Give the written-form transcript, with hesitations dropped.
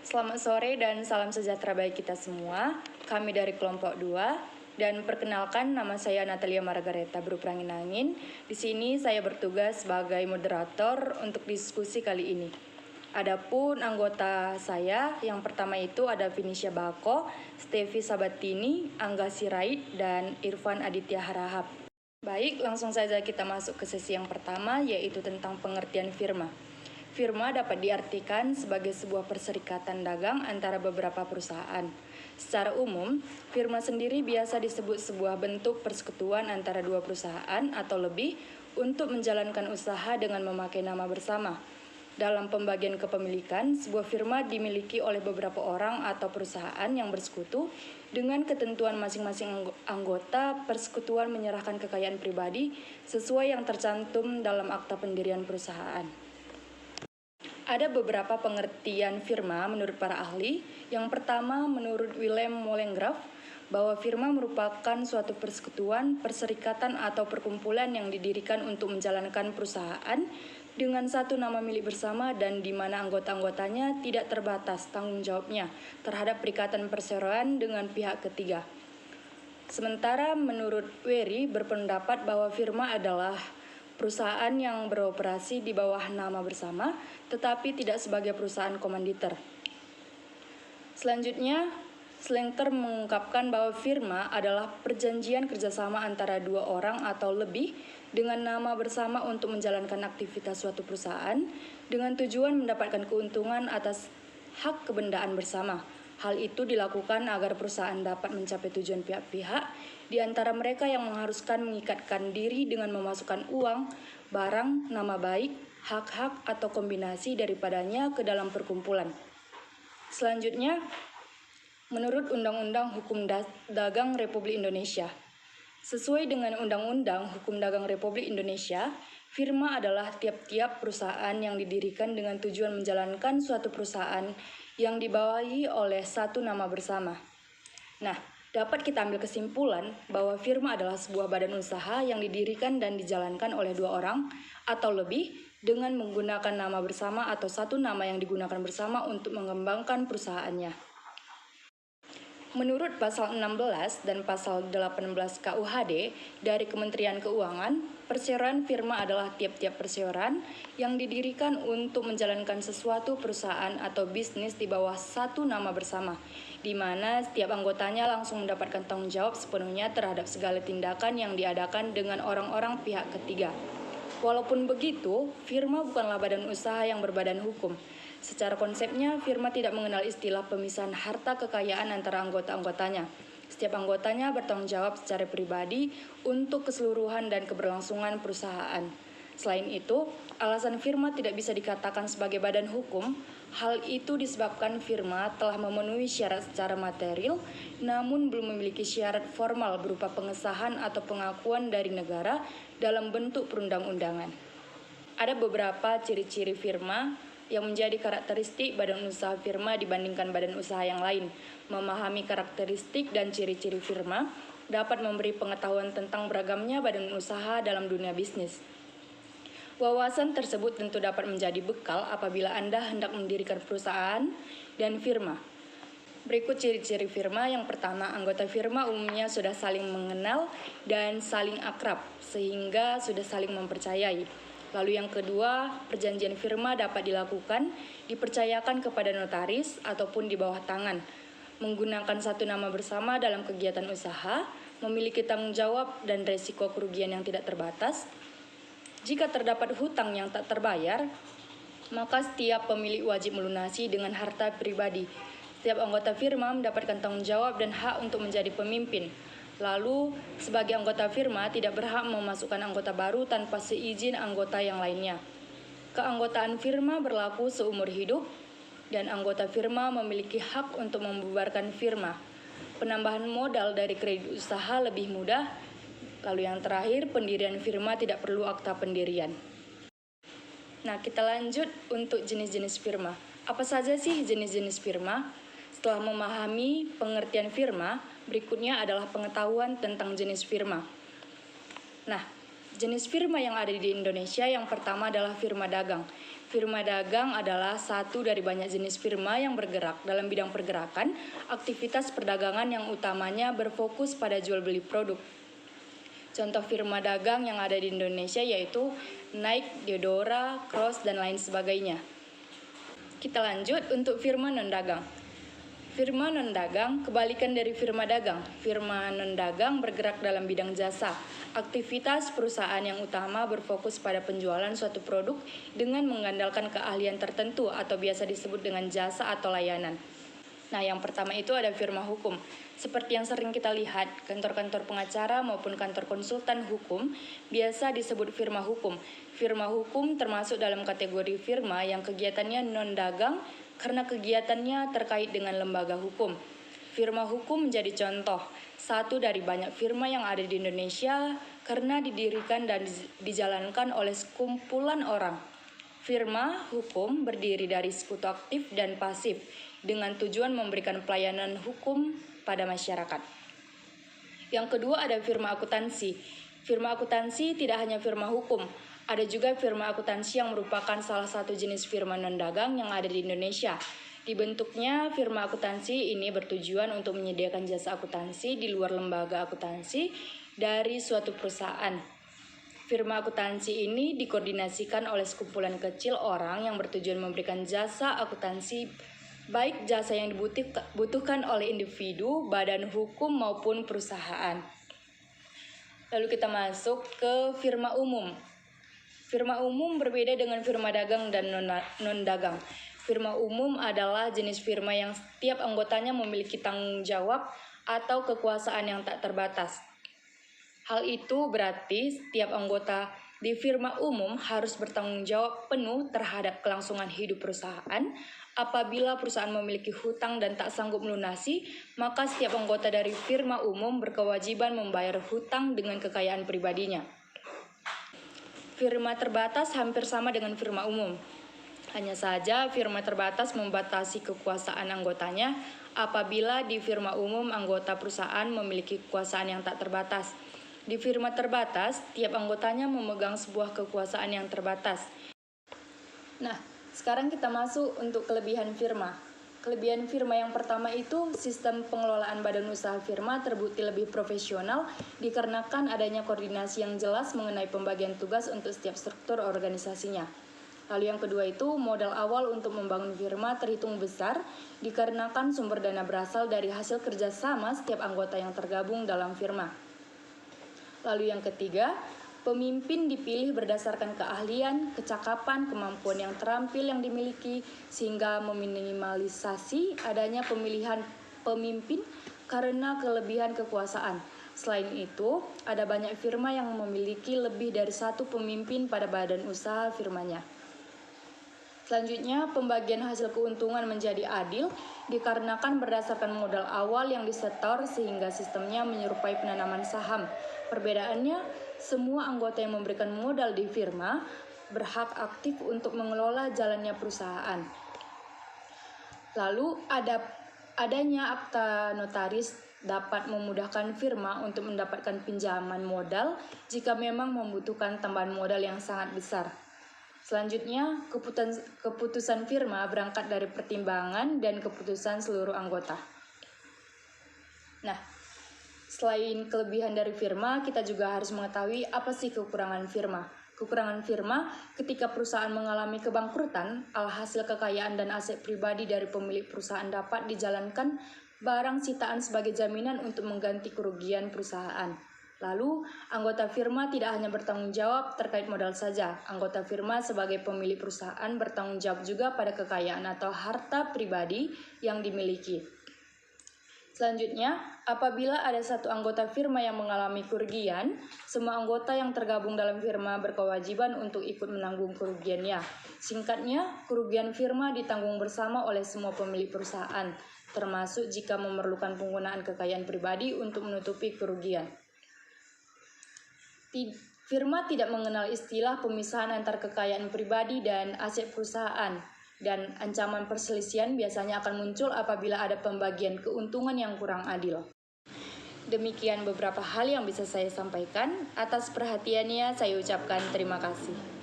Selamat sore dan salam sejahtera bagi kita semua. Kami dari kelompok 2 dan perkenalkan nama saya Natalia Margareta Berupangin-Angin. Di sini saya bertugas sebagai moderator untuk diskusi kali ini. Adapun anggota saya yang pertama itu ada Vinisha Bako, Stevi Sabatini, Angga Sirait, dan Irfan Aditya Harahap. Baik, langsung saja kita masuk ke sesi yang pertama, yaitu tentang pengertian firma. Firma dapat diartikan sebagai sebuah perserikatan dagang antara beberapa perusahaan. Secara umum, firma sendiri biasa disebut sebuah bentuk persekutuan antara dua perusahaan atau lebih untuk menjalankan usaha dengan memakai nama bersama. Dalam pembagian kepemilikan, sebuah firma dimiliki oleh beberapa orang atau perusahaan yang bersekutu. Dengan ketentuan masing-masing anggota, persekutuan menyerahkan kekayaan pribadi sesuai yang tercantum dalam akta pendirian perusahaan. Ada beberapa pengertian firma menurut para ahli. Yang pertama, menurut Willem Molengraaf, bahwa firma merupakan suatu persekutuan, perserikatan atau perkumpulan yang didirikan untuk menjalankan perusahaan dengan satu nama milik bersama dan di mana anggota-anggotanya tidak terbatas tanggung jawabnya terhadap perikatan perseroan dengan pihak ketiga. Sementara menurut Wery berpendapat bahwa firma adalah perusahaan yang beroperasi di bawah nama bersama, tetapi tidak sebagai perusahaan komanditer. Selanjutnya, Slengter mengungkapkan bahwa firma adalah perjanjian kerjasama antara dua orang atau lebih dengan nama bersama untuk menjalankan aktivitas suatu perusahaan dengan tujuan mendapatkan keuntungan atas hak kebendaan bersama. Hal itu dilakukan agar perusahaan dapat mencapai tujuan pihak-pihak, di antara mereka yang mengharuskan mengikatkan diri dengan memasukkan uang, barang, nama baik, hak-hak atau kombinasi daripadanya ke dalam perkumpulan. Selanjutnya, menurut Undang-Undang Hukum Dagang Republik Indonesia, sesuai dengan Undang-Undang Hukum Dagang Republik Indonesia, firma adalah tiap-tiap perusahaan yang didirikan dengan tujuan menjalankan suatu perusahaan yang dibawahi oleh satu nama bersama. Nah, dapat kita ambil kesimpulan bahwa firma adalah sebuah badan usaha yang didirikan dan dijalankan oleh dua orang atau lebih dengan menggunakan nama bersama atau satu nama yang digunakan bersama untuk mengembangkan perusahaannya. Menurut pasal 16 dan pasal 18 KUHD dari Kementerian Keuangan, perseroan firma adalah tiap-tiap perseroan yang didirikan untuk menjalankan sesuatu perusahaan atau bisnis di bawah satu nama bersama, di mana setiap anggotanya langsung mendapatkan tanggung jawab sepenuhnya terhadap segala tindakan yang diadakan dengan orang-orang pihak ketiga. Walaupun begitu, firma bukanlah badan usaha yang berbadan hukum. Secara konsepnya, firma tidak mengenal istilah pemisahan harta kekayaan antara anggota-anggotanya. Setiap anggotanya bertanggung jawab secara pribadi untuk keseluruhan dan keberlangsungan perusahaan. Selain itu, alasan firma tidak bisa dikatakan sebagai badan hukum. Hal itu disebabkan firma telah memenuhi syarat secara material, namun belum memiliki syarat formal berupa pengesahan atau pengakuan dari negara dalam bentuk perundang-undangan. Ada beberapa ciri-ciri firma yang menjadi karakteristik badan usaha firma dibandingkan badan usaha yang lain. Memahami karakteristik dan ciri-ciri firma dapat memberi pengetahuan tentang beragamnya badan usaha dalam dunia bisnis. Wawasan tersebut tentu dapat menjadi bekal apabila Anda hendak mendirikan perusahaan dan firma. Berikut ciri-ciri firma. Yang pertama, anggota firma umumnya sudah saling mengenal dan saling akrab, sehingga sudah saling mempercayai. Lalu yang kedua, perjanjian firma dapat dilakukan, dipercayakan kepada notaris ataupun di bawah tangan, menggunakan satu nama bersama dalam kegiatan usaha, memiliki tanggung jawab dan resiko kerugian yang tidak terbatas. Jika terdapat hutang yang tak terbayar, maka setiap pemilik wajib melunasi dengan harta pribadi. Setiap anggota firma mendapatkan tanggung jawab dan hak untuk menjadi pemimpin. Lalu, sebagai anggota firma tidak berhak memasukkan anggota baru tanpa seizin anggota yang lainnya. Keanggotaan firma berlaku seumur hidup, dan anggota firma memiliki hak untuk membubarkan firma. Penambahan modal dari kredit usaha lebih mudah. Lalu yang terakhir, pendirian firma tidak perlu akta pendirian. Nah, kita lanjut untuk jenis-jenis firma. Apa saja sih jenis-jenis firma? Setelah memahami pengertian firma, berikutnya adalah pengetahuan tentang jenis firma. Nah, jenis firma yang ada di Indonesia yang pertama adalah firma dagang. Firma dagang adalah satu dari banyak jenis firma yang bergerak dalam bidang pergerakan, aktivitas perdagangan yang utamanya berfokus pada jual beli produk. Contoh firma dagang yang ada di Indonesia yaitu Nike, Diodora, Cross, dan lain sebagainya. Kita lanjut untuk firma non-dagang. Firma non-dagang kebalikan dari firma dagang. Firma non-dagang bergerak dalam bidang jasa. Aktivitas perusahaan yang utama berfokus pada penjualan suatu produk dengan mengandalkan keahlian tertentu atau biasa disebut dengan jasa atau layanan. Nah, yang pertama itu ada firma hukum. Seperti yang sering kita lihat, kantor-kantor pengacara maupun kantor konsultan hukum biasa disebut firma hukum. Firma hukum termasuk dalam kategori firma yang kegiatannya non-dagang karena kegiatannya terkait dengan lembaga hukum. Firma hukum menjadi contoh satu dari banyak firma yang ada di Indonesia karena didirikan dan dijalankan oleh sekumpulan orang. Firma hukum berdiri dari sekutu aktif dan pasif dengan tujuan memberikan pelayanan hukum pada masyarakat. Yang kedua ada firma akuntansi. Firma akuntansi tidak hanya firma hukum, ada juga firma akuntansi yang merupakan salah satu jenis firma non-dagang yang ada di Indonesia. Dibentuknya firma akuntansi ini bertujuan untuk menyediakan jasa akuntansi di luar lembaga akuntansi dari suatu perusahaan. Firma akuntansi ini dikoordinasikan oleh sekumpulan kecil orang yang bertujuan memberikan jasa akuntansi, baik jasa yang dibutuhkan oleh individu, badan hukum maupun perusahaan. Lalu kita masuk ke firma umum. Firma umum berbeda dengan firma dagang dan non-dagang. Firma umum adalah jenis firma yang setiap anggotanya memiliki tanggung jawab atau kekuasaan yang tak terbatas. Hal itu berarti setiap anggota di firma umum harus bertanggung jawab penuh terhadap kelangsungan hidup perusahaan. Apabila perusahaan memiliki hutang dan tak sanggup melunasi, maka setiap anggota dari firma umum berkewajiban membayar hutang dengan kekayaan pribadinya. Firma terbatas hampir sama dengan firma umum. Hanya saja firma terbatas membatasi kekuasaan anggotanya apabila di firma umum anggota perusahaan memiliki kekuasaan yang tak terbatas. Di firma terbatas, tiap anggotanya memegang sebuah kekuasaan yang terbatas. Nah, sekarang kita masuk untuk kelebihan firma. Kelebihan firma yang pertama itu sistem pengelolaan badan usaha firma terbukti lebih profesional dikarenakan adanya koordinasi yang jelas mengenai pembagian tugas untuk setiap struktur organisasinya. Lalu yang kedua itu modal awal untuk membangun firma terhitung besar dikarenakan sumber dana berasal dari hasil kerjasama setiap anggota yang tergabung dalam firma. Lalu yang ketiga, pemimpin dipilih berdasarkan keahlian, kecakapan, kemampuan yang terampil yang dimiliki sehingga meminimalisasi adanya pemilihan pemimpin karena kelebihan kekuasaan. Selain itu, ada banyak firma yang memiliki lebih dari satu pemimpin pada badan usaha firmanya. Selanjutnya, pembagian hasil keuntungan menjadi adil dikarenakan berdasarkan modal awal yang disetor sehingga sistemnya menyerupai penanaman saham. Perbedaannya, semua anggota yang memberikan modal di firma berhak aktif untuk mengelola jalannya perusahaan. Lalu, adanya akta notaris dapat memudahkan firma untuk mendapatkan pinjaman modal jika memang membutuhkan tambahan modal yang sangat besar. Selanjutnya, keputusan firma berangkat dari pertimbangan dan keputusan seluruh anggota. Nah, selain kelebihan dari firma, kita juga harus mengetahui apa sih kekurangan firma. Kekurangan firma ketika perusahaan mengalami kebangkrutan, alhasil kekayaan dan aset pribadi dari pemilik perusahaan dapat dijalankan barang sitaan sebagai jaminan untuk mengganti kerugian perusahaan. Lalu, anggota firma tidak hanya bertanggung jawab terkait modal saja. Anggota firma sebagai pemilik perusahaan bertanggung jawab juga pada kekayaan atau harta pribadi yang dimiliki. Selanjutnya, apabila ada satu anggota firma yang mengalami kerugian, semua anggota yang tergabung dalam firma berkewajiban untuk ikut menanggung kerugiannya. Singkatnya, kerugian firma ditanggung bersama oleh semua pemilik perusahaan, termasuk jika memerlukan penggunaan kekayaan pribadi untuk menutupi kerugian. Firma tidak mengenal istilah pemisahan antar kekayaan pribadi dan aset perusahaan, dan ancaman perselisihan biasanya akan muncul apabila ada pembagian keuntungan yang kurang adil. Demikian beberapa hal yang bisa saya sampaikan. Atas perhatiannya saya ucapkan terima kasih.